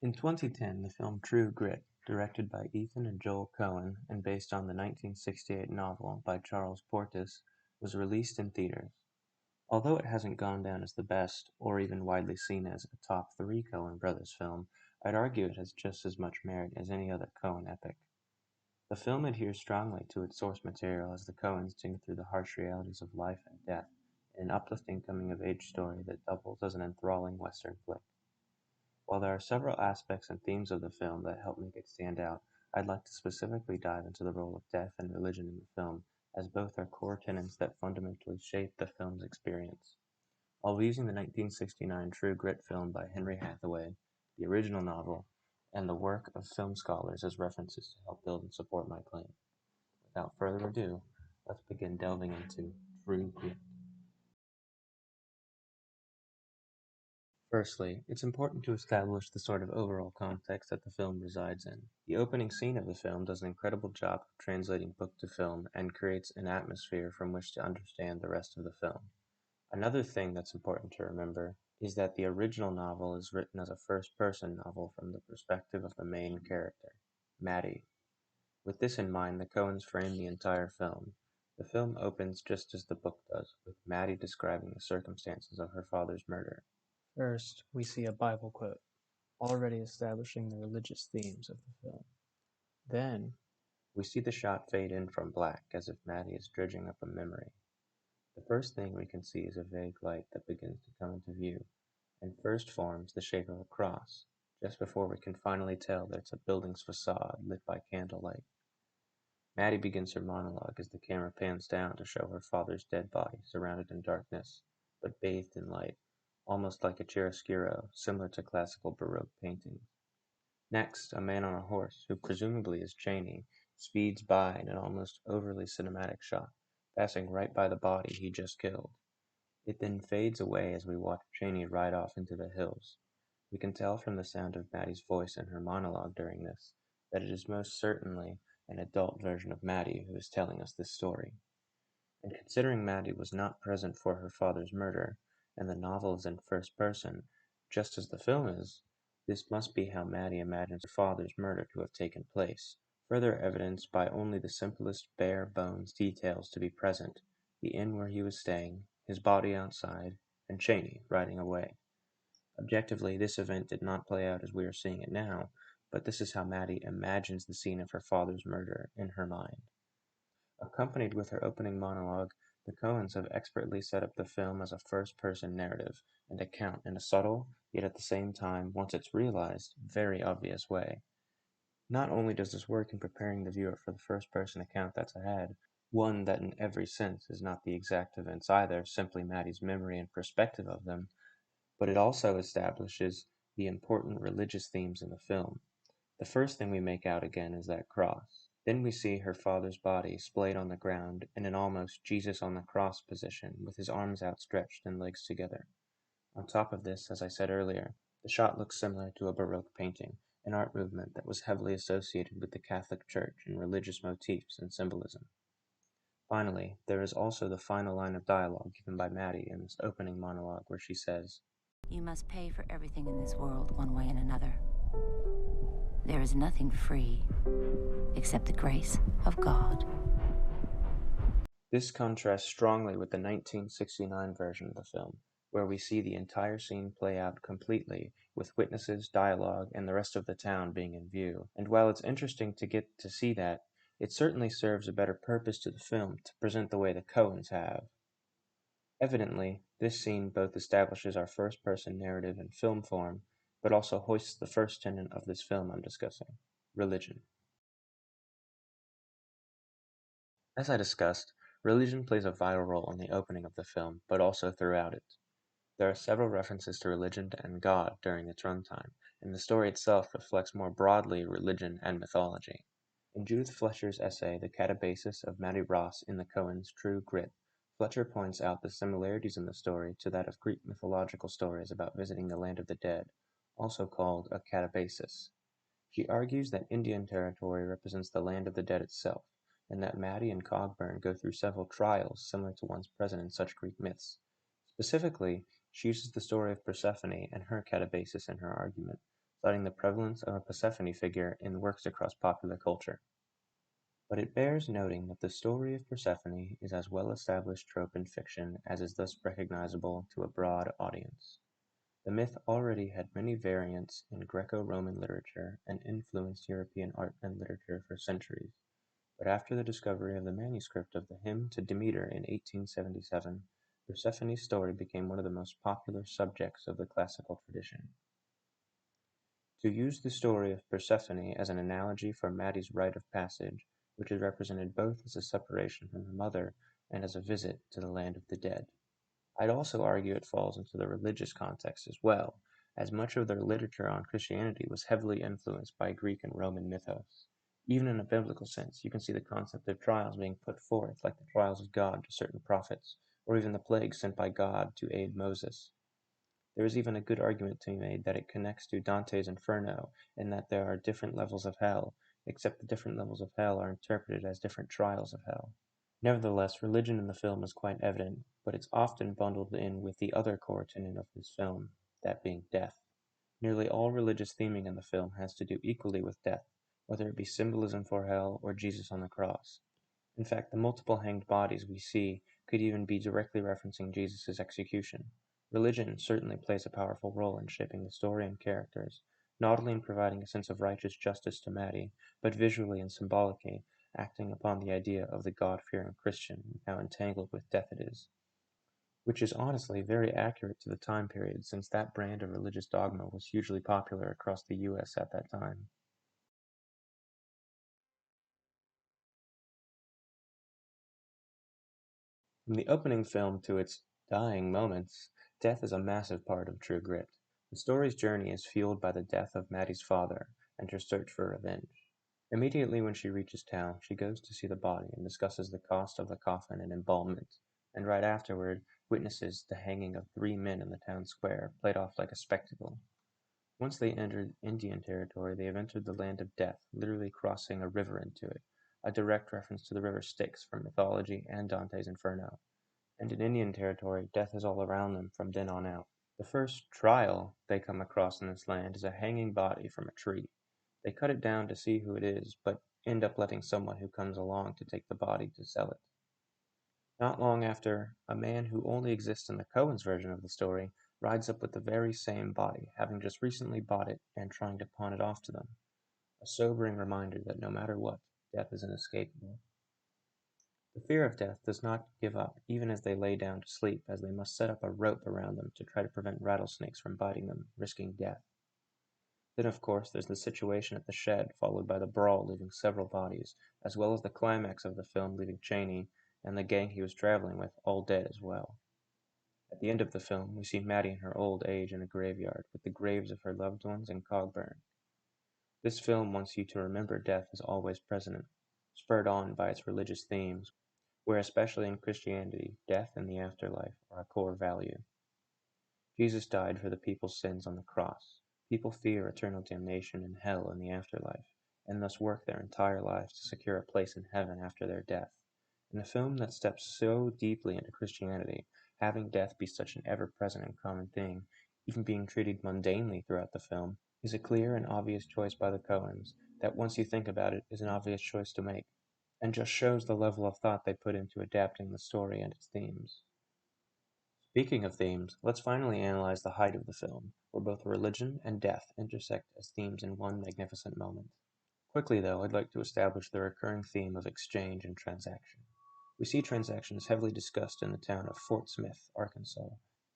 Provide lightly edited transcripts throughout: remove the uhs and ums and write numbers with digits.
In 2010, the film True Grit, directed by Ethan and Joel Coen and based on the 1968 novel by Charles Portis, was released in theaters. Although it hasn't gone down as the best, or even widely seen as a top 3 Coen brothers film, I'd argue it has just as much merit as any other Coen epic. The film adheres strongly to its source material as the Coens dig through the harsh realities of life and death in an uplifting coming-of-age story that doubles as an enthralling Western flick. While there are several aspects and themes of the film that help make it stand out, I'd like to specifically dive into the role of death and religion in the film, as both are core tenets that fundamentally shape the film's experience. I'll be using the 1969 True Grit film by Henry Hathaway, the original novel, and the work of film scholars as references to help build and support my claim. Without further ado, let's begin delving into True Grit. Firstly, it's important to establish the sort of overall context that the film resides in. The opening scene of the film does an incredible job of translating book to film and creates an atmosphere from which to understand the rest of the film. Another thing that's important to remember is that the original novel is written as a first-person novel from the perspective of the main character, Maddie. With this in mind, the Coens frame the entire film. The film opens just as the book does, with Maddie describing the circumstances of her father's murder. First, we see a Bible quote, already establishing the religious themes of the film. Then, we see the shot fade in from black as if Maddie is dredging up a memory. The first thing we can see is a vague light that begins to come into view, and first forms the shape of a cross, just before we can finally tell that it's a building's facade lit by candlelight. Maddie begins her monologue as the camera pans down to show her father's dead body surrounded in darkness, but bathed in light, almost like a chiaroscuro, similar to classical Baroque paintings. Next, a man on a horse, who presumably is Chaney, speeds by in an almost overly cinematic shot, passing right by the body he just killed. It then fades away as we watch Chaney ride off into the hills. We can tell from the sound of Maddie's voice in her monologue during this that it is most certainly an adult version of Maddie who is telling us this story. And considering Maddie was not present for her father's murder, and the novel is in first person, just as the film is, this must be how Maddie imagines her father's murder to have taken place, further evidenced by only the simplest bare bones details to be present: the inn where he was staying, his body outside, and Chaney riding away. Objectively, this event did not play out as we are seeing it now, but this is how Maddie imagines the scene of her father's murder in her mind. Accompanied with her opening monologue, the Coens have expertly set up the film as a first-person narrative and account in a subtle, yet at the same time, once it's realized, very obvious way. Not only does this work in preparing the viewer for the first-person account that's ahead, one that in every sense is not the exact events either, simply Maddie's memory and perspective of them, but it also establishes the important religious themes in the film. The first thing we make out again is that cross. Then we see her father's body splayed on the ground in an almost Jesus on the cross position, with his arms outstretched and legs together. On top of this, as I said earlier, the shot looks similar to a Baroque painting, an art movement that was heavily associated with the Catholic Church in religious motifs and symbolism. Finally, there is also the final line of dialogue given by Maddie in this opening monologue where she says, "You must pay for everything in this world one way and another. There is nothing free except the grace of God." This contrasts strongly with the 1969 version of the film, where we see the entire scene play out completely, with witnesses, dialogue, and the rest of the town being in view. And while it's interesting to get to see that, it certainly serves a better purpose to the film to present the way the Coens have. Evidently, this scene both establishes our first-person narrative in film form, but also hoists the first tenet of this film I'm discussing: religion. As I discussed, religion plays a vital role in the opening of the film, but also throughout it. There are several references to religion and God during its runtime, and the story itself reflects more broadly religion and mythology. In Judith Fletcher's essay The Catabasis of Maddie Ross in the Coens' True Grit, Fletcher points out the similarities in the story to that of Greek mythological stories about visiting the land of the dead, also called a catabasis. She argues that Indian territory represents the land of the dead itself, and that Maddie and Cogburn go through several trials similar to ones present in such Greek myths. Specifically, she uses the story of Persephone and her catabasis in her argument, citing the prevalence of a Persephone figure in works across popular culture. But it bears noting that the story of Persephone is as well-established trope in fiction as is thus recognizable to a broad audience. The myth already had many variants in Greco-Roman literature and influenced European art and literature for centuries. But after the discovery of the manuscript of the Hymn to Demeter in 1877, Persephone's story became one of the most popular subjects of the classical tradition. To use the story of Persephone as an analogy for Maddie's rite of passage, which is represented both as a separation from her mother and as a visit to the land of the dead. I'd also argue it falls into the religious context as well, as much of their literature on Christianity was heavily influenced by Greek and Roman mythos. Even in a biblical sense, you can see the concept of trials being put forth, like the trials of God to certain prophets, or even the plagues sent by God to aid Moses. There is even a good argument to be made that it connects to Dante's Inferno, in that there are different levels of hell, except the different levels of hell are interpreted as different trials of hell. Nevertheless, religion in the film is quite evident, but it's often bundled in with the other core tenet of this film, that being death. Nearly all religious theming in the film has to do equally with death, whether it be symbolism for hell or Jesus on the cross. In fact, the multiple hanged bodies we see could even be directly referencing Jesus' execution. Religion certainly plays a powerful role in shaping the story and characters, not only in providing a sense of righteous justice to Maddie, but visually and symbolically, acting upon the idea of the God-fearing Christian and how entangled with death it is. Which is honestly very accurate to the time period, since that brand of religious dogma was hugely popular across the US at that time. From the opening film to its dying moments, death is a massive part of True Grit. The story's journey is fueled by the death of Maddie's father and her search for revenge. Immediately when she reaches town, she goes to see the body and discusses the cost of the coffin and embalmment, and right afterward witnesses the hanging of 3 men in the town square, played off like a spectacle. Once they entered Indian territory, they have entered the land of death, literally crossing a river into it, a direct reference to the river Styx from mythology and Dante's Inferno. And in Indian territory, death is all around them from then on out. The first trial they come across in this land is a hanging body from a tree. They cut it down to see who it is, but end up letting someone who comes along to take the body to sell it. Not long after, a man who only exists in the Coen's version of the story rides up with the very same body, having just recently bought it and trying to pawn it off to them. A sobering reminder that no matter what, death is inescapable. The fear of death does not give up even as they lay down to sleep, as they must set up a rope around them to try to prevent rattlesnakes from biting them, risking death. Then, of course, there's the situation at the shed, followed by the brawl leaving several bodies, as well as the climax of the film leaving Chaney and the gang he was traveling with all dead as well. At the end of the film, we see Maddie in her old age in a graveyard, with the graves of her loved ones in Cogburn. This film wants you to remember death is always present, spurred on by its religious themes, where especially in Christianity, death and the afterlife are a core value. Jesus died for the people's sins on the cross. People fear eternal damnation in hell in the afterlife, and thus work their entire lives to secure a place in heaven after their death. In a film that steps so deeply into Christianity, having death be such an ever-present and common thing, even being treated mundanely throughout the film, is a clear and obvious choice by the Coens that, once you think about it, is an obvious choice to make, and just shows the level of thought they put into adapting the story and its themes. Speaking of themes, let's finally analyze the height of the film, where both religion and death intersect as themes in one magnificent moment. Quickly, though, I'd like to establish the recurring theme of exchange and transaction. We see transactions heavily discussed in the town of Fort Smith, Arkansas,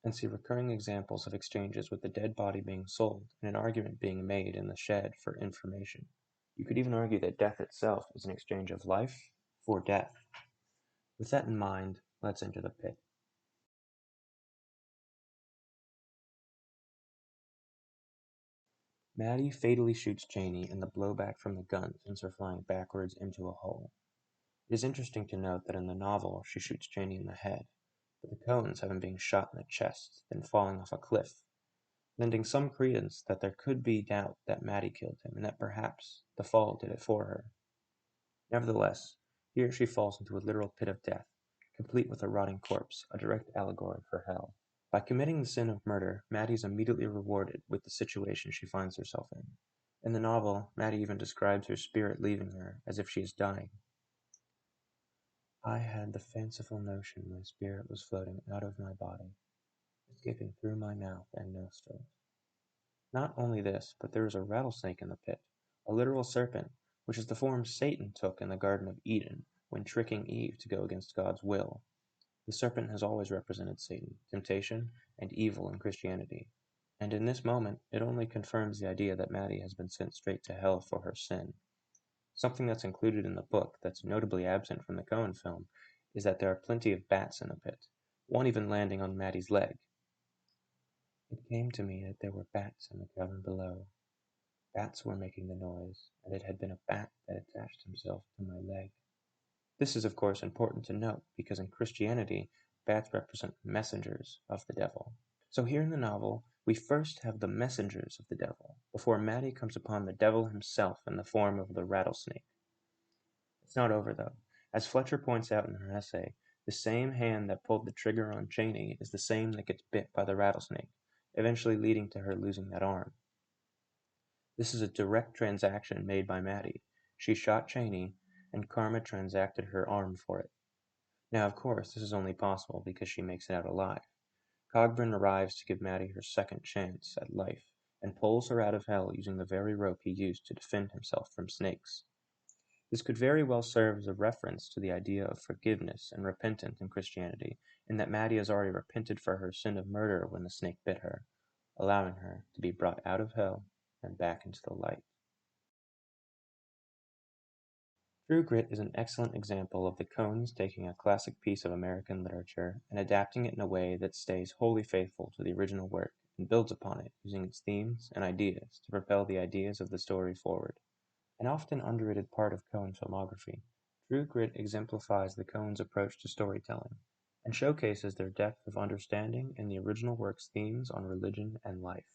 and see recurring examples of exchanges with the dead body being sold and an argument being made in the shed for information. You could even argue that death itself is an exchange of life for death. With that in mind, let's enter the pit. Maddie fatally shoots Chaney, and the blowback from the gun sends her flying backwards into a hole. It is interesting to note that in the novel she shoots Chaney in the head, but the Coens have him being shot in the chest, then falling off a cliff, lending some credence that there could be doubt that Maddie killed him, and that perhaps the fall did it for her. Nevertheless, here she falls into a literal pit of death, complete with a rotting corpse, a direct allegory for hell. By committing the sin of murder, Maddie is immediately rewarded with the situation she finds herself in. In the novel, Maddie even describes her spirit leaving her as if she is dying. I had the fanciful notion my spirit was floating out of my body, escaping through my mouth and nostrils. Not only this, but there is a rattlesnake in the pit, a literal serpent, which is the form Satan took in the Garden of Eden when tricking Eve to go against God's will. The serpent has always represented Satan, temptation, and evil in Christianity, and in this moment it only confirms the idea that Maddie has been sent straight to hell for her sin. Something that's included in the book that's notably absent from the Coen film is that there are plenty of bats in the pit, one even landing on Maddie's leg. It came to me that there were bats in the cavern below. Bats were making the noise, and it had been a bat that attached himself to my leg. This is of course important to note, because in Christianity, bats represent messengers of the devil. So here in the novel, we first have the messengers of the devil, before Maddie comes upon the devil himself in the form of the rattlesnake. It's not over though. As Fletcher points out in her essay, the same hand that pulled the trigger on Cheney is the same that gets bit by the rattlesnake, eventually leading to her losing that arm. This is a direct transaction made by Maddie. She shot Cheney, and Karma transacted her arm for it. Now, of course, this is only possible because she makes it out alive. Cogburn arrives to give Maddie her second chance at life, and pulls her out of hell using the very rope he used to defend himself from snakes. This could very well serve as a reference to the idea of forgiveness and repentance in Christianity, in that Maddie has already repented for her sin of murder when the snake bit her, allowing her to be brought out of hell and back into the light. True Grit is an excellent example of the Coens taking a classic piece of American literature and adapting it in a way that stays wholly faithful to the original work and builds upon it using its themes and ideas to propel the ideas of the story forward. An often underrated part of Coen's filmography, True Grit exemplifies the Coens' approach to storytelling and showcases their depth of understanding in the original work's themes on religion and life.